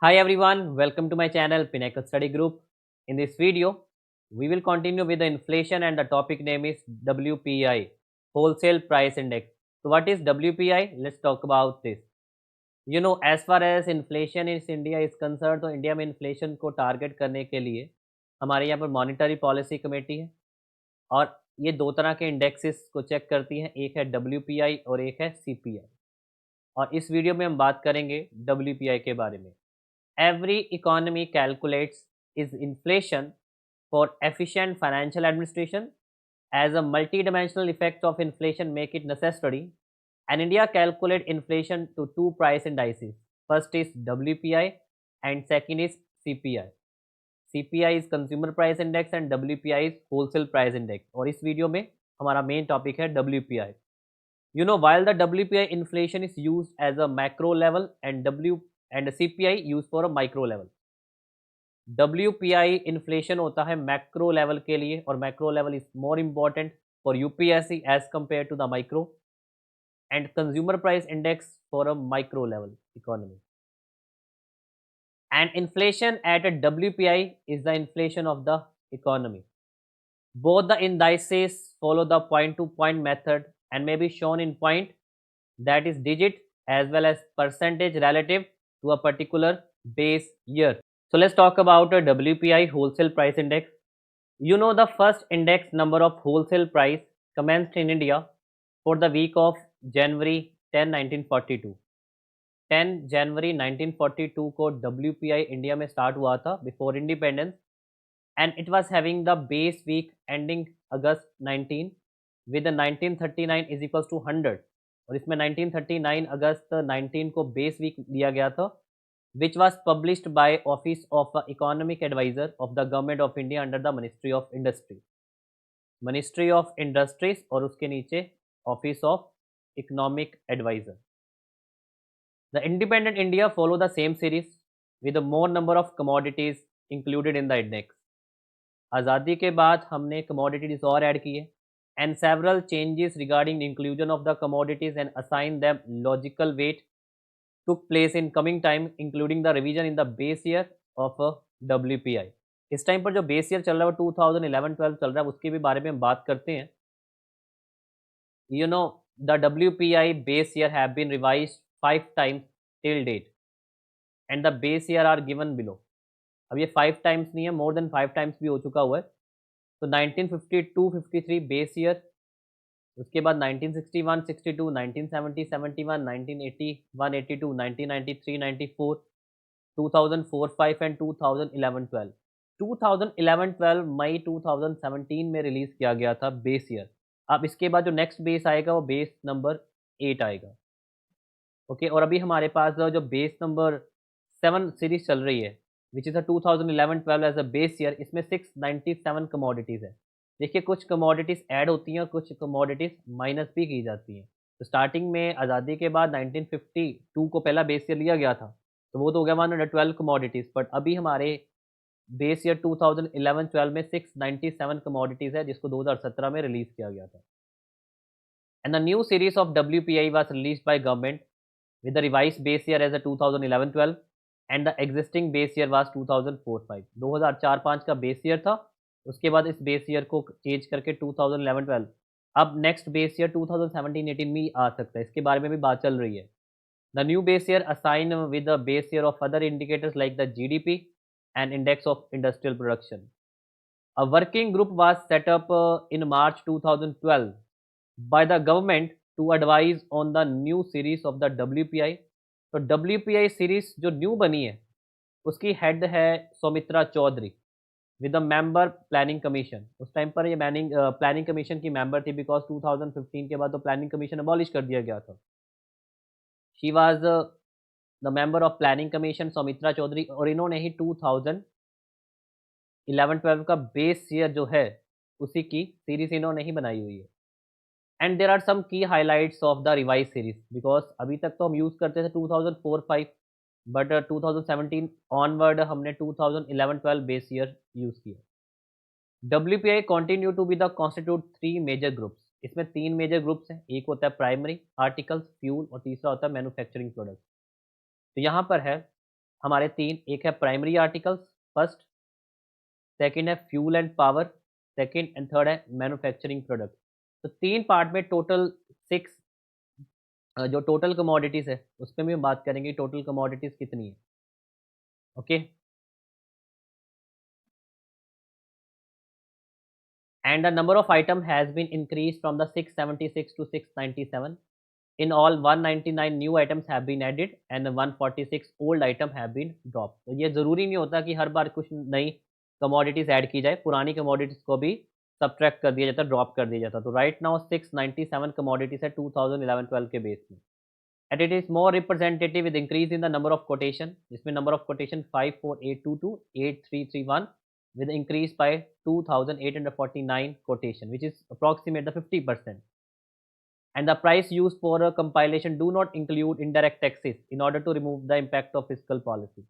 Hi everyone, welcome to my channel Pinnacle Study Group. In this video, we will continue with the inflation and the topic name is WPI, Wholesale Price Index. So what is WPI? Let's talk about this. As far as inflation in India is concerned, तो India में inflation को target करने के लिए हमारे यहाँ पर monetary policy committee है और ये दो तरह के इंडेक्सेस को चेक करती है, एक है WPI और एक है CPI। और इस वीडियो में हम बात करेंगे WPI के बारे में। Every economy calculates its inflation for efficient financial administration. As a multidimensional effect of inflation make it necessary, and India calculate inflation to two price indices. First is WPI and second is CPI. CPI is Consumer Price Index and WPI is Wholesale Price Index. और इस video में हमारा main topic है WPI. While the WPI inflation is used as a macro level and CPI used for a micro level. WPI inflation होता है macro level के लिए और macro level is more important for UPSC as compare to the micro and consumer price index for a micro level economy and inflation at a WPI is the inflation of the economy. Both the indices follow the point to point method and may be shown in point, that is digit, as well as percentage relative to a particular base year. So let's talk about a WPI wholesale price index. The first index number of wholesale price commenced in India for the week of January 10, 1942. 10 जनवरी 1942 को WPI India में start हुआ था before independence and it was having the base week ending August 19 with 1939 is equals to 100 और इसमें 1939 अगस्त 19 को base weak दिया गया था which was published by Office of Economic Advisor of the Government of India under the Ministry of Industry. Ministry of Industries और उसके नीचे Office of Economic Advisor. The independent India follow the same series with a more number of commodities included in the index. आज़ादी के बाद हमने commodities और add किए and several changes regarding inclusion of the commodities and assign them logical weight took place in coming time including the revision in the base year of WPI. इस time पर जो base year चल रहा है वो 2011-12 चल रहा है, उसके भी बारे में हम बात करते हैं. The WPI base year have been revised 5 times till date and the base year are given below. अब ये 5 times नहीं है, more than 5 times भी हो चुका हुआ है. तो 1952-53 बेस ईयर, उसके बाद 1961, 62, 1970, 71, 1980, 182, 1993, 94, 2004, 5 एंड 2011, 12. 2011, 12 मई 2017 में रिलीज किया गया था बेस ईयर. अब इसके बाद जो नेक्स्ट बेस आएगा वो बेस नंबर 8 आएगा. ओके, और अभी हमारे पास जो बेस नंबर 7 सीरीज चल रही है which is a 2011-12 as a base year, इसमें 697 कमोडिटीज़ है. देखिए, कुछ कमोडिटीज़ ऐड होती हैं, कुछ कमोडिटीज़ माइनस भी की जाती हैं. तो स्टार्टिंग में आज़ादी के बाद 1952 को पहला बेस ईयर लिया गया था, तो वो तो हो गया 112 कमोडिटीज़. बट अभी हमारे बेस ईयर 2011-12 में 697 कमोडिटीज़ है, जिसको 2017 में रिलीज़ किया गया था. And the new series of WPI was released by government with the revised base year as a 2011-12 and the existing base year was 2004-5. 2004-5 का बेस ईयर था, उसके बाद इस बेस ईयर को चेंज करके 2011-12 अब नेक्स्ट बेस ईयर 2017-18 में आ सकता है. इसके बारे में भी बात चल रही है. The new base year assign with the base year of other indicators like the GDP and index of industrial production. A working group was set up in March 2012 by the government to advise on the new series of the WPI. तो WPI series जो new बनी है उसकी head है Soumitra Chaudhary with the member planning commission. उस time पर ये planning commission की मेंबर थी बिकॉज 2015 के बाद तो प्लानिंग कमीशन अबॉलिश कर दिया गया था. She was the member of planning commission Soumitra Chaudhary और इन्होंने ही 2011-12 का बेस ईयर जो है उसी की सीरीज इन्होंने ही बनाई हुई है. एंड देर आर सम की highlights of the revise series because अभी तक तो हम यूज़ करते थे 2004-5 बट 2017 ऑनवर्ड हमने 2011-12 बेस ईयर यूज़ किया. WPI continue to be the constitute 3 major groups. इसमें 3 मेजर ग्रुप्स हैं. एक होता है प्राइमरी आर्टिकल्स फ्यूल और तीसरा होता है मैन्युफैक्चरिंग प्रोडक्ट्स. तो यहाँ पर है हमारे तीन, एक है प्राइमरी आर्टिकल्स फर्स्ट, सेकंड है fuel and power, second and third है मैन्युफैक्चरिंग प्रोडक्ट। तो तीन पार्ट में टोटल सिक्स जो टोटल कमोडिटीज़ है उसपे भी हम बात करेंगे, टोटल कमोडिटीज़ कितनी है। Okay, and the number of item has been increased from the 676 to 697. In all, 199 new items have been added and 146 old item have been dropped. तो ये ज़रूरी नहीं होता कि हर बार कुछ नई कमोडिटीज़ ऐड की जाए, पुरानी कमोडिटीज़ को भी सब्ट्रैक्ट कर दिया जाता, ड्रॉप कर दिया जाता। तो राइट नाउ 697 कमोडिटीज़ है 2011-12 के बेस में। And it is more representative with increase in the number of quotation. इसमें number of quotation 54822 8331 with increase by 2849 quotation, which is approximate the 50%. And the price used for a compilation do not include indirect taxes in order to remove the impact of fiscal policy.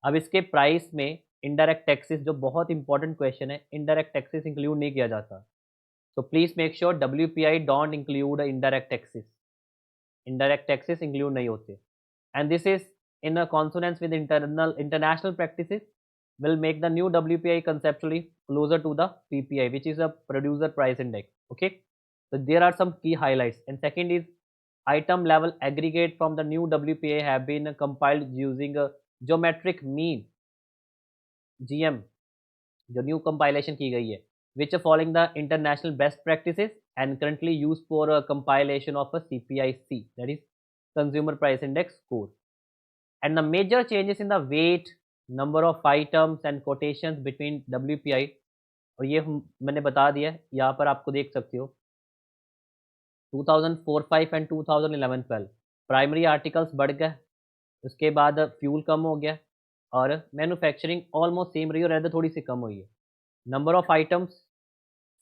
अब इसके price में indirect taxes, जो बहुत important question है, indirect taxes include नहीं किया जाता। So please make sure WPI don't include indirect taxes. Indirect taxes include नहीं होते, and this is in a consonance with international practices, will make the new WPI conceptually closer to the PPI, which is a producer price index. Okay, so there are some key highlights, and second is item level aggregate from the new WPI have been compiled using a geometric mean GM, जो new compilation की गई है, which are following the international best practices and currently used for a compilation of a CPIC, that is Consumer Price Index score. And the major changes in the weight, number of items and quotations between WPI, और ये मैंने बता दिया है, यहाँ पर आपको देख सकते हो 2004-05 एंड 2011-12 प्राइमरी आर्टिकल्स बढ़ गए, उसके बाद फ्यूल कम हो गया और मैन्युफैक्चरिंग ऑलमोस्ट सेम रही और रेदर थोड़ी सी कम हुई है। नंबर ऑफ आइटम्स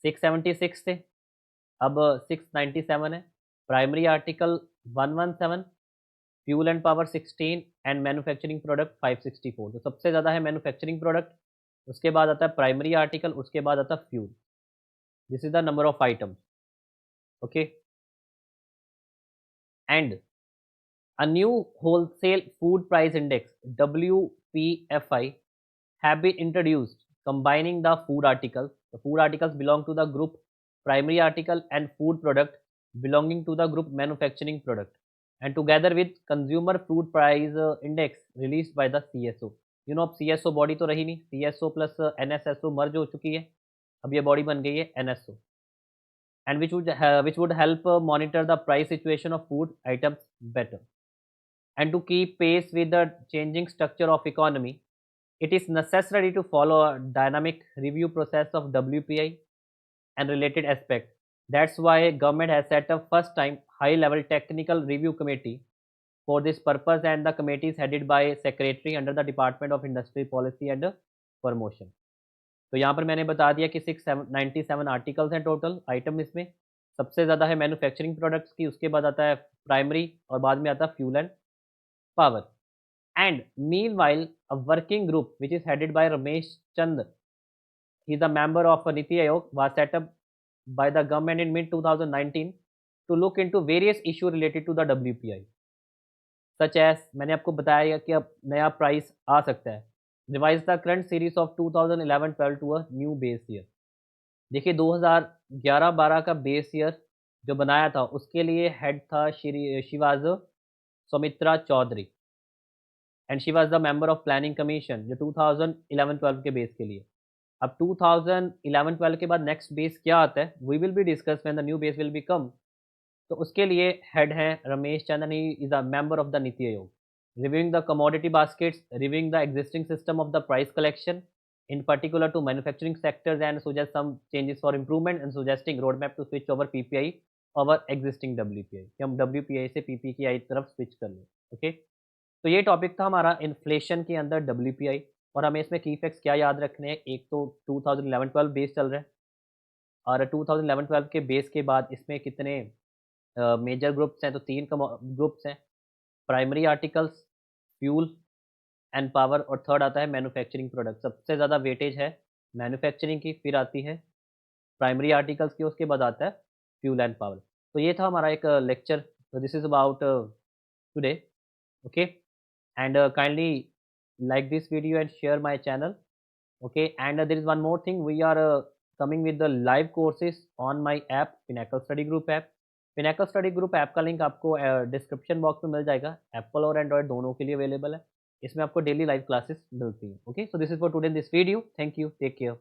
676 थे, अब 697 है। Primary article 117, fuel and power 16 and manufacturing product 564। तो सबसे ज़्यादा है मैन्युफैक्चरिंग प्रोडक्ट, उसके बाद आता है प्राइमरी आर्टिकल, उसके बाद आता है fuel. This is the number of items. Okay, and a new wholesale food price index WPFI have been introduced, combining the food articles. The food articles belong to the group primary article and food product belonging to the group manufacturing product, and together with consumer food price index released by the CSO. You know, अब CSO body तो रही नहीं, CSO plus NSSO मर्ज हो चुकी है, अब ये body बन गई है NSO, and which would help monitor the price situation of food items better. And to keep pace with the changing structure of economy, it is necessary to follow a dynamic review process of WPI and related aspects. That's why government has set up first time high level technical review committee for this purpose, and the committee is headed by secretary under the Department of Industry Policy and Promotion. तो यहाँ पर मैंने बता दिया कि 697 articles हैं total item, इसमें सबसे ज़्यादा है मैन्युफैक्चरिंग प्रोडक्ट्स की, उसके बाद आता है प्राइमरी और बाद में आता है fuel and power. And meanwhile, a working group which is headed by Ramesh Chandra, he is a member of Niti Aayog, was set up by the government in mid 2019 to look into various issues related to the WPI, such as मैंने आपको बताया कि अब नया price आ सकता है, revise the current series of 2011-12 to a new base year. देखिए 2011-12 का बेस ईयर जो बनाया था उसके लिए हेड था श्री शिवाज Soumitra Chaudhary, and she was the member of planning commission जो 2011-12 के बेस के लिए. अब 2011-12 के बाद नेक्स्ट बेस क्या आता है, we will be discuss when the new base will be come. तो उसके लिए हेड है Ramesh Chandran, he is a member of the Niti Aayog, reviewing the commodity baskets, reviewing the existing system of the price collection in particular to manufacturing sectors, and suggest some changes for improvement and suggesting roadmap to switch over PPI over existing WPI, कि हम WPI से PPI की तरफ switch कर लें. Okay, तो ये topic था हमारा इन्फ्लेशन के अंदर WPI, और हमें इसमें की फैक्ट्स क्या याद रखने हैं. एक तो 2011-12 बेस चल रहा है, और 2011-12 के बेस के बाद इसमें कितने मेजर ग्रुप्स हैं, तो तीन ग्रुप्स हैं, primary articles, fuel and power, और थर्ड आता है मैन्युफैक्चरिंग प्रोडक्ट. सबसे ज़्यादा वेटेज है मैन्युफैक्चरिंग की, फिर आती है प्राइमरी आर्टिकल्स की, उसके बाद आता है फ्यूल एंड पावर. तो ये था हमारा एक लेक्चर. तो this is about today. Okay, and kindly like this video and share my channel. Okay, and there is one more thing. We are coming with the live courses on my app, Pinnacle Study Group app. Pinnacle Study Group app का link आपको description box में मिल जाएगा। Apple और Android दोनों के लिए available है। इसमें आपको डेली लाइव क्लासेस मिलती हैं। Okay, so this is for today in this video. Thank you, take care.